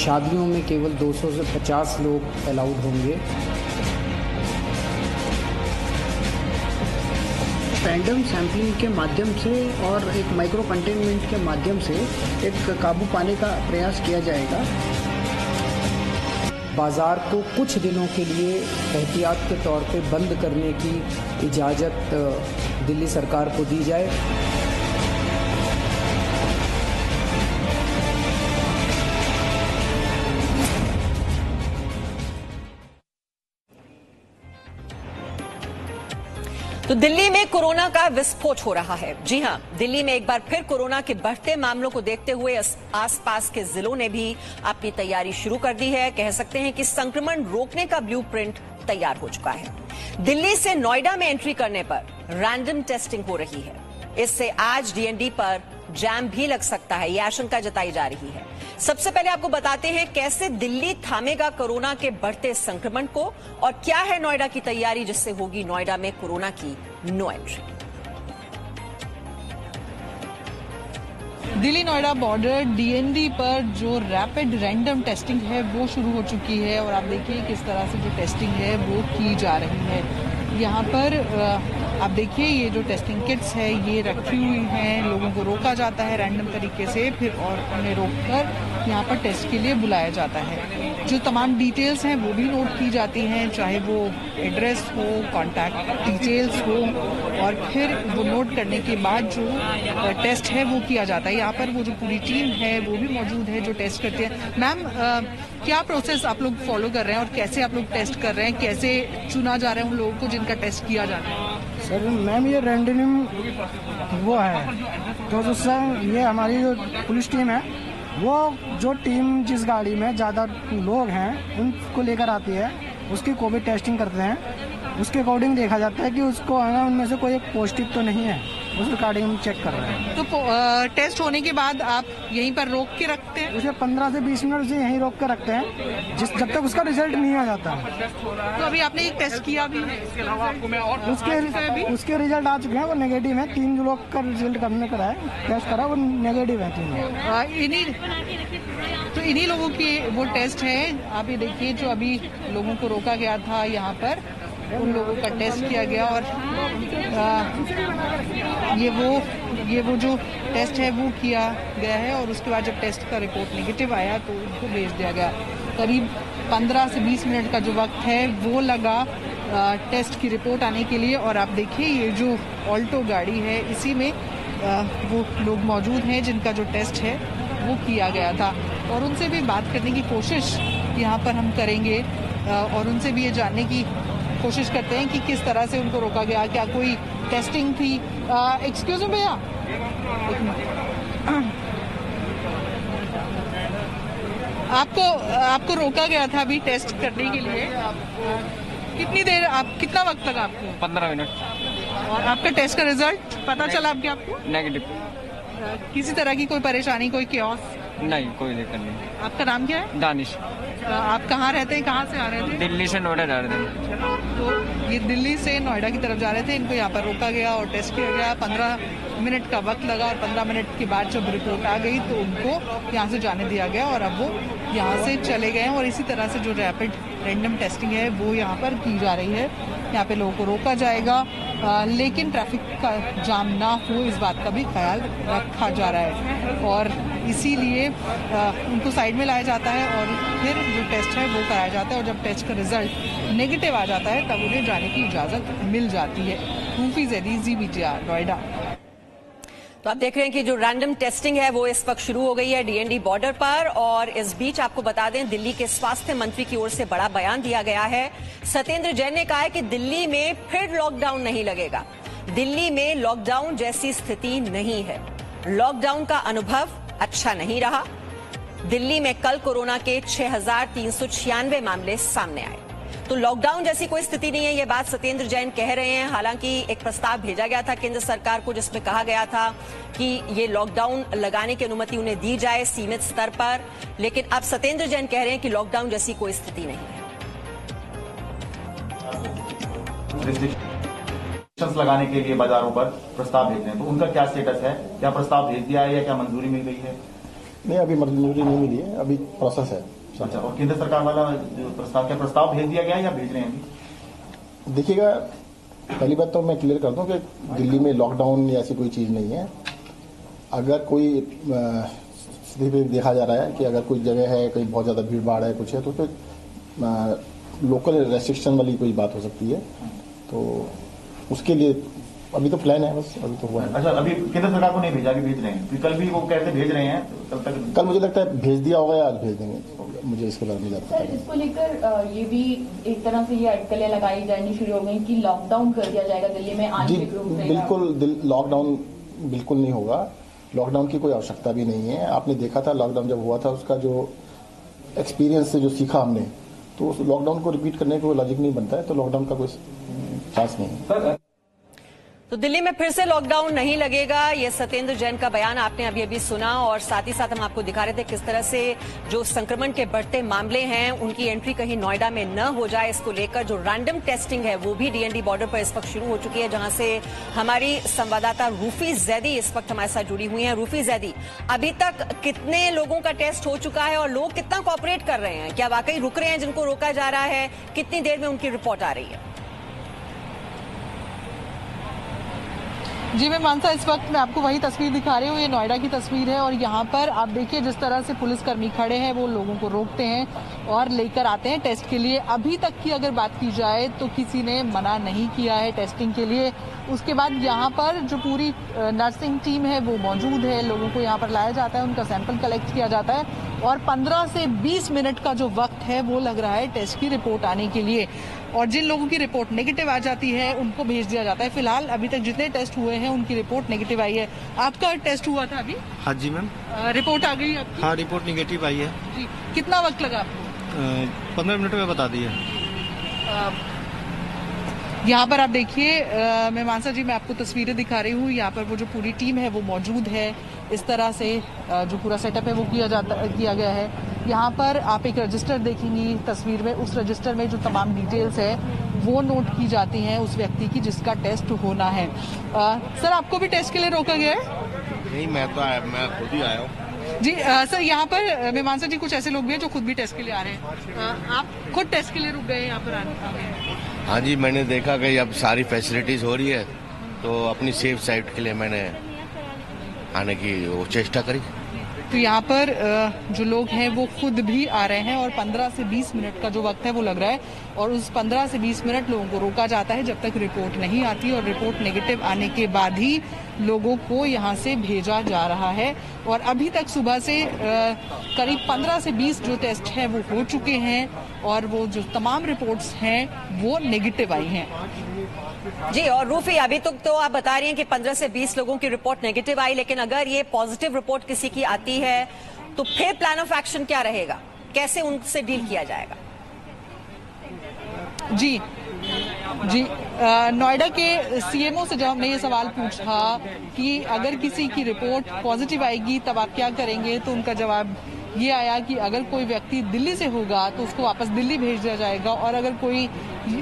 शादियों में केवल 200 से 50 लोग अलाउड होंगे। रैंडम सैंपलिंग के माध्यम से और एक माइक्रो कंटेनमेंट के माध्यम से एक काबू पाने का प्रयास किया जाएगा। बाजार को कुछ दिनों के लिए एहतियात के तौर पे बंद करने की इजाज़त दिल्ली सरकार को दी जाए। तो दिल्ली में कोरोना का विस्फोट हो रहा है। जी हां, दिल्ली में एक बार फिर कोरोना के बढ़ते मामलों को देखते हुए आसपास के जिलों ने भी अपनी तैयारी शुरू कर दी है। कह सकते हैं कि संक्रमण रोकने का ब्लूप्रिंट तैयार हो चुका है। दिल्ली से नोएडा में एंट्री करने पर रैंडम टेस्टिंग हो रही है। इससे आज डीएनडी पर जैम भी लग सकता है, यह आशंका जताई जा रही है। सबसे पहले आपको बताते हैं कैसे दिल्ली थामेगा कोरोना के बढ़ते संक्रमण को और क्या है नोएडा की तैयारी जिससे होगी नोएडा में कोरोना की no entry. Delhi Noida border DND पर जो रैपिड रैंडम टेस्टिंग है वो शुरू हो चुकी है और आप देखिए किस तरह से जो टेस्टिंग है वो की जा रही है। यहाँ पर आप देखिए ये जो टेस्टिंग किट्स है ये रखी हुई हैं, लोगों को रोका जाता है रैंडम तरीके से, फिर और उन्हें रोककर यहाँ पर टेस्ट के लिए बुलाया जाता है। जो तमाम डिटेल्स हैं वो भी नोट की जाती हैं, चाहे वो एड्रेस हो, कॉन्टैक्ट डिटेल्स हो, और फिर वो नोट करने के बाद जो टेस्ट है वो किया जाता है। यहाँ पर वो जो पूरी टीम है वो भी मौजूद है जो टेस्ट करते हैं। मैम, क्या प्रोसेस आप लोग फॉलो कर रहे हैं और कैसे आप लोग टेस्ट कर रहे हैं, कैसे चुना जा रहा है उन लोगों को जिनका टेस्ट किया जा रहा है? सर मैम, ये रैंडम वो है तो उससे ये हमारी जो पुलिस टीम है वो जो टीम जिस गाड़ी में ज़्यादा लोग हैं उनको लेकर आती है, उसकी कोविड टेस्टिंग करते हैं। उसके अकॉर्डिंग देखा जाता है कि उसको उनमें से कोई एक पॉजिटिव तो नहीं है, उस रिकॉर्डिंग हम चेक कर रहे हैं। तो टेस्ट होने के बाद आप यहीं पर रोक के रखते हैं? उसे 15 से 20 मिनट से यहीं रोक कर रखते हैं जब तक उसका रिजल्ट नहीं आ जाता। तो अभी आपने एक टेस्ट किया भी है, उसके रिजल्ट आ चुके हैं, वो नेगेटिव है। 3 लोग का रिजल्ट हमने कराया, टेस्ट करा, वो नेगेटिव है 3 लोग। तो इन्हीं लोगों के वो टेस्ट है। आप ये देखिए जो अभी लोगों को रोका गया था यहाँ पर, उन लोगों का टेस्ट किया गया और ये वो जो टेस्ट है वो किया गया है और उसके बाद जब टेस्ट का रिपोर्ट नेगेटिव आया तो उनको भेज दिया गया। करीब 15 से 20 मिनट का जो वक्त है वो लगा टेस्ट की रिपोर्ट आने के लिए। और आप देखिए ये जो ऑल्टो गाड़ी है इसी में वो लोग मौजूद हैं जिनका जो टेस्ट है वो किया गया था, और उनसे भी बात करने की कोशिश यहाँ पर हम करेंगे और उनसे भी ये जानने की कोशिश करते हैं कि किस तरह से उनको रोका गया, क्या कोई टेस्टिंग थी। एक्सक्यूज मी भैया, आपको रोका गया था अभी टेस्ट करने के लिए, कितनी देर, आप कितना वक्त लगा आपको? 15 मिनट। और आपका टेस्ट का रिजल्ट पता चला आपको? नेगेटिव। किसी तरह की कोई परेशानी, कोई केओस? नहीं, कोई दिक्कत नहीं। आपका नाम क्या है? दानिश। आप कहाँ रहते हैं, कहाँ से आ रहे थे? दिल्ली से नोएडा जा रहे थे। तो ये दिल्ली से नोएडा की तरफ जा रहे थे, इनको यहाँ पर रोका गया और टेस्ट किया गया। 15 मिनट का वक्त लगा और 15 मिनट के बाद जब रिपोर्ट आ गई तो उनको यहाँ से जाने दिया गया और अब वो यहाँ से चले गए हैं। और इसी तरह से जो रैपिड रैंडम टेस्टिंग है वो यहाँ पर की जा रही है। यहाँ पे लोगों को रोका जाएगा, लेकिन ट्रैफिक का जाम ना हो इस बात का भी ख्याल रखा जा रहा है और इसीलिए उनको साइड में लाया जाता है और फिर जो टेस्ट है वो कराया जाता है और जब टेस्ट का रिजल्ट नेगेटिव आ जाता है तब उन्हें जाने की इजाज़त मिल जाती है। रूफी ज़ैदी, ZBTR नोएडा। तो आप देख रहे हैं कि जो रैंडम टेस्टिंग है वो इस वक्त शुरू हो गई है डीएनडी बॉर्डर पर। और इस बीच आपको बता दें, दिल्ली के स्वास्थ्य मंत्री की ओर से बड़ा बयान दिया गया है। सत्येंद्र जैन ने कहा है कि दिल्ली में फिर लॉकडाउन नहीं लगेगा। दिल्ली में लॉकडाउन जैसी स्थिति नहीं है। लॉकडाउन का अनुभव अच्छा नहीं रहा। दिल्ली में कल कोरोना के 6,396 मामले सामने आए। तो लॉकडाउन जैसी कोई स्थिति नहीं है, ये बात सत्येंद्र जैन कह रहे हैं। हालांकि एक प्रस्ताव भेजा गया था केंद्र सरकार को जिसमें कहा गया था कि ये लॉकडाउन लगाने की अनुमति उन्हें दी जाए सीमित स्तर पर, लेकिन अब सत्येंद्र जैन कह रहे हैं कि लॉकडाउन जैसी कोई स्थिति नहीं है। रिस्ट्रिक्शंस लगाने के लिए बाजारों पर प्रस्ताव भेज रहे हैं, तो उनका क्या स्टेटस है? क्या प्रस्ताव भेज दिया है या क्या मंजूरी मिल गई है? नहीं, अभी मंजूरी नहीं मिली है, अभी प्रोसेस है। अच्छा, और केंद्र सरकार वाला जो प्रस्ताव भेज दिया गया है या भेज रहे हैं? देखिएगा, पहली बात तो मैं क्लियर कर दूं कि दिल्ली में लॉकडाउन या ऐसी कोई चीज़ नहीं है। अगर कोई स्थिति पे देखा जा रहा है कि अगर कोई जगह है, कहीं बहुत ज़्यादा भीड़ भाड़ है, कुछ है, तो फिर लोकल रेस्ट्रिक्शन वाली कोई बात हो सकती है। तो उसके लिए अभी तो प्लान है, बस अभी तो हुआ है। अच्छा, अभी केंद्र सरकार को नहीं भेजा, अभी भेज रहे हैं? कल भी वो कहते भेज रहे हैं, कल तक? कल मुझे लगता है भेज दिया होगा या आज भेज देंगे, मुझे इसके बारे में ज़्यादा सर, इसको लेकर ये भी एक तरह से ये अटकलें लगाई जानी शुरू हो गई कि लॉकडाउन कर दिया जाएगा दिल्ली में आंशिक रूप से। बिल्कुल लॉकडाउन बिल्कुल नहीं होगा, लॉकडाउन की कोई आवश्यकता भी नहीं है। आपने देखा था लॉकडाउन जब हुआ था, उसका जो एक्सपीरियंस से जो सीखा हमने, तो उस लॉकडाउन को रिपीट करने को लॉजिक नहीं बनता है, तो लॉकडाउन का कोई चांस नहीं है। तो दिल्ली में फिर से लॉकडाउन नहीं लगेगा, ये सत्येंद्र जैन का बयान आपने अभी अभी सुना। और साथ ही साथ हम आपको दिखा रहे थे किस तरह से जो संक्रमण के बढ़ते मामले हैं उनकी एंट्री कहीं नोएडा में न हो जाए, इसको लेकर जो रैंडम टेस्टिंग है वो भी डीएनडी बॉर्डर पर इस वक्त शुरू हो चुकी है, जहां से हमारी संवाददाता रूफी जैदी इस वक्त हमारे साथ जुड़ी हुई हैं। रूफी जैदी, अभी तक कितने लोगों का टेस्ट हो चुका है और लोग कितना कोऑपरेट कर रहे हैं? क्या वाकई रुक रहे हैं जिनको रोका जा रहा है? कितनी देर में उनकी रिपोर्ट आ रही है? जी मैं मानसा, इस वक्त मैं आपको वही तस्वीर दिखा रही हूँ, ये नोएडा की तस्वीर है। और यहाँ पर आप देखिए जिस तरह से पुलिसकर्मी खड़े हैं, वो लोगों को रोकते हैं और लेकर आते हैं टेस्ट के लिए। अभी तक की अगर बात की जाए तो किसी ने मना नहीं किया है टेस्टिंग के लिए। उसके बाद यहाँ पर जो पूरी नर्सिंग टीम है वो मौजूद है, लोगों को यहाँ पर लाया जाता है, उनका सैंपल कलेक्ट किया जाता है और 15 से 20 मिनट का जो वक्त है वो लग रहा है टेस्ट की रिपोर्ट आने के लिए। और जिन लोगों की रिपोर्ट नेगेटिव आ जाती है उनको भेज दिया जाता है। फिलहाल अभी तक जितने टेस्ट हुए हैं उनकी रिपोर्ट नेगेटिव आई है। आपका टेस्ट हुआ था अभी? हाँ जी मैम। रिपोर्ट आ गई आपकी? हाँ, रिपोर्ट नेगेटिव आई है जी। कितना वक्त लगा आपको? 15 मिनट में बता दिया। यहाँ पर आप देखिए, मैं मानसा जी मैं आपको तस्वीरें दिखा रही हूँ। यहाँ पर वो जो पूरी टीम है वो मौजूद है। इस तरह से जो पूरा सेटअप है वो किया गया है। यहाँ पर आप एक रजिस्टर देखेंगी तस्वीर में, उस रजिस्टर में जो तमाम डिटेल्स है वो नोट की जाती हैं उस व्यक्ति की जिसका टेस्ट होना है। सर, आपको भी टेस्ट के लिए रोका गया है? नहीं, मैं खुद ही आया हूँ। जी सर, यहाँ पर मीमांसा जी कुछ ऐसे लोग भी हैं जो खुद भी टेस्ट के लिए आ रहे हैं। आप खुद टेस्ट के लिए रुक गए यहाँ पर आने? हाँ जी, मैंने देखा कि अब सारी फैसिलिटीज हो रही है तो अपनी सेफ साइड के लिए मैंने आने की वो चेष्टा करी। तो यहाँ पर जो लोग हैं वो खुद भी आ रहे हैं और 15 से 20 मिनट का जो वक्त है वो लग रहा है और उस 15 से 20 मिनट लोगों को रोका जाता है जब तक रिपोर्ट नहीं आती और रिपोर्ट नेगेटिव आने के बाद ही लोगों को यहाँ से भेजा जा रहा है। और अभी तक सुबह से करीब 15 से 20 जो टेस्ट हैं वो हो चुके हैं और वो जो तमाम रिपोर्ट्स हैं वो नेगेटिव आई हैं। जी, और रूफी, अभी तक तो आप बता रही हैं कि 15 से 20 लोगों की रिपोर्ट नेगेटिव आई, लेकिन अगर ये पॉजिटिव रिपोर्ट किसी की आती है तो फिर प्लान ऑफ एक्शन क्या रहेगा? कैसे उनसे डील किया जाएगा? जी नोएडा के सीएमओ से जब हमने ये सवाल पूछा कि अगर किसी की रिपोर्ट पॉजिटिव आएगी तब आप क्या करेंगे, तो उनका जवाब ये आया कि अगर कोई व्यक्ति दिल्ली से होगा तो उसको वापस दिल्ली भेज दिया जाएगा और अगर कोई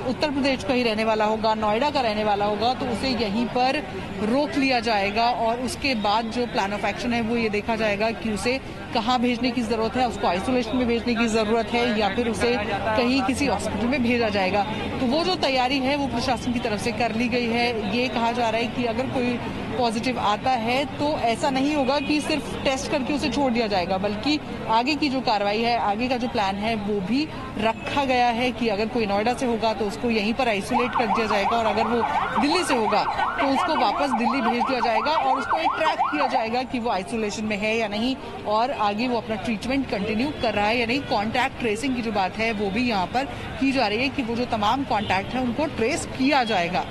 उत्तर प्रदेश का ही रहने वाला होगा, नोएडा का रहने वाला होगा, तो उसे यहीं पर रोक लिया जाएगा और उसके बाद जो प्लान ऑफ एक्शन है वो ये देखा जाएगा कि उसे कहाँ भेजने की जरूरत है, उसको आइसोलेशन में भेजने की जरूरत है या फिर उसे कहीं किसी हॉस्पिटल में भेजा जाएगा। तो वो जो तैयारी है वो प्रशासन की तरफ से कर ली गई है। ये कहा जा रहा है कि अगर कोई पॉजिटिव आता है तो ऐसा नहीं होगा कि सिर्फ टेस्ट करके उसे छोड़ दिया जाएगा, बल्कि आगे की जो कार्रवाई है, आगे का जो प्लान है वो भी रखा गया है कि अगर कोई नोएडा से होगा तो उसको यहीं पर आइसोलेट कर दिया जाएगा और अगर वो दिल्ली से होगा तो उसको वापस दिल्ली भेज दिया जाएगा और उसको एक ट्रैक किया जाएगा कि वो आइसोलेशन में है या नहीं और आगे वो अपना ट्रीटमेंट कंटिन्यू कर रहा है या नहीं। कॉन्टैक्ट ट्रेसिंग की जो बात है वो भी यहाँ पर की जा रही है कि वो जो तमाम कॉन्टैक्ट है उनको ट्रेस किया जाएगा।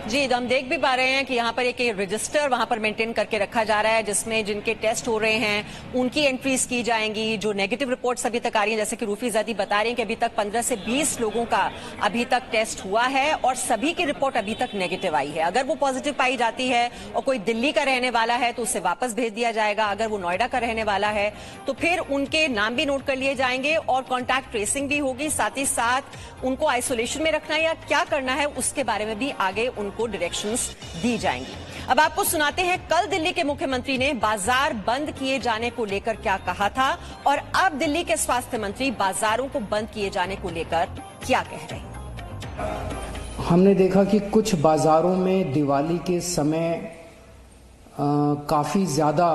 जी, तो हम देख भी पा रहे हैं कि यहाँ पर एक रजिस्टर वहां पर मेंटेन करके रखा जा रहा है जिसमें जिनके टेस्ट हो रहे हैं उनकी एंट्रीज की जाएंगी। जो नेगेटिव रिपोर्ट्स अभी तक आ रही हैं, जैसे कि रूफी ज़ैदी बता रही हैं कि अभी तक 15 से 20 लोगों का अभी तक टेस्ट हुआ है और सभी की रिपोर्ट अभी तक नेगेटिव आई है। अगर वो पॉजिटिव पाई जाती है और कोई दिल्ली का रहने वाला है तो उसे वापस भेज दिया जाएगा, अगर वो नोएडा का रहने वाला है तो फिर उनके नाम भी नोट कर लिए जाएंगे और कॉन्टैक्ट ट्रेसिंग भी होगी। साथ ही साथ उनको आइसोलेशन में रखना या क्या करना है उसके बारे में भी आगे उनको डायरेक्शंस दी जाएंगी। अब आपको सुनाते हैं कल दिल्ली के मुख्यमंत्री ने बाजार बंद किए जाने को लेकर क्या कहा था और अब दिल्ली के स्वास्थ्य मंत्री बाजारों को बंद किए जाने को लेकर क्या कह रहे हैं। हमने देखा कि कुछ बाजारों में दिवाली के समय काफी ज्यादा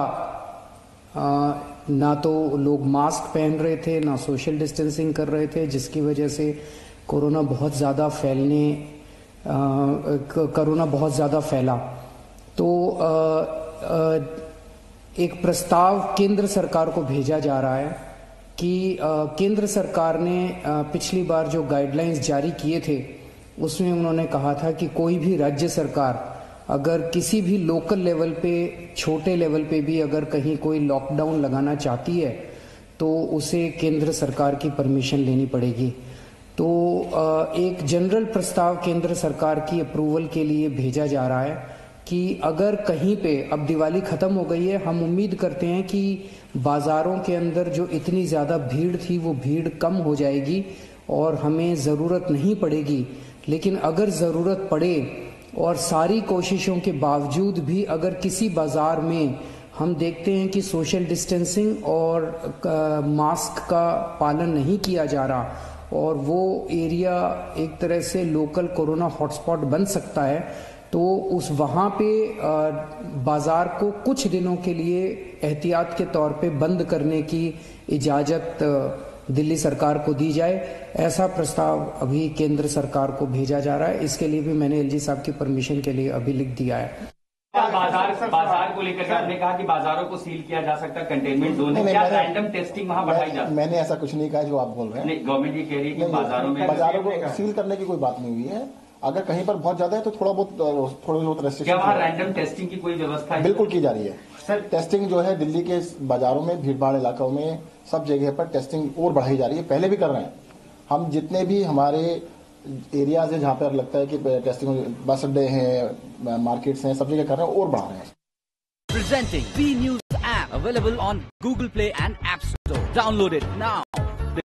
ना तो लोग मास्क पहन रहे थे, ना सोशल डिस्टेंसिंग कर रहे थे, जिसकी वजह से कोरोना बहुत ज़्यादा फैला। तो एक प्रस्ताव केंद्र सरकार को भेजा जा रहा है कि केंद्र सरकार ने पिछली बार जो गाइडलाइंस जारी किए थे उसमें उन्होंने कहा था कि कोई भी राज्य सरकार अगर किसी भी लोकल लेवल पे, छोटे लेवल पे भी अगर कहीं कोई लॉकडाउन लगाना चाहती है तो उसे केंद्र सरकार की परमिशन लेनी पड़ेगी। तो एक जनरल प्रस्ताव केंद्र सरकार की अप्रूवल के लिए भेजा जा रहा है कि अगर कहीं पे, अब दिवाली खत्म हो गई है, हम उम्मीद करते हैं कि बाजारों के अंदर जो इतनी ज़्यादा भीड़ थी वो भीड़ कम हो जाएगी और हमें ज़रूरत नहीं पड़ेगी। लेकिन अगर ज़रूरत पड़े और सारी कोशिशों के बावजूद भी अगर किसी बाजार में हम देखते हैं कि सोशल डिस्टेंसिंग और मास्क का पालन नहीं किया जा रहा और वो एरिया एक तरह से लोकल कोरोना हॉटस्पॉट बन सकता है, तो उस वहाँ पे बाजार को कुछ दिनों के लिए एहतियात के तौर पे बंद करने की इजाज़त दिल्ली सरकार को दी जाए। ऐसा प्रस्ताव अभी केंद्र सरकार को भेजा जा रहा है। इसके लिए भी मैंने एलजी साहब की परमिशन के लिए अभी लिख दिया है। बाजार को लेकर आपने कहा कि बाजारों को सील किया जा सकता है, कंटेनमेंट जोन है, क्या रैंडम टेस्टिंग वहां बढ़ाई जा सकती है? मैंने ऐसा कुछ नहीं कहा जो आप बोल रहे हैं। गवर्नमेंट ये कह रही है कि बाजारों को सील करने की कोई बात नहीं हुई है। अगर कहीं पर बहुत ज्यादा है तो थोड़ा बहुत रेस्ट्रिक्शन। क्या वहाँ रैंडम टेस्टिंग की कोई व्यवस्था है? बिल्कुल की जा रही है सर। टेस्टिंग जो है दिल्ली के बाजारों में, भीड़ भाड़ इलाकों में, सब जगह पर टेस्टिंग और बढ़ाई जा रही है। पहले भी कर रहे हैं हम। जितने भी हमारे एरियाज है जहाँ पर लगता है कि टेस्टिंग, बस अड्डे हैं, मार्केट्स हैं, सब जगह कर रहे हैं और बढ़ा रहे हैं। Presenting B News app available on Google Play and App Store. Download it now.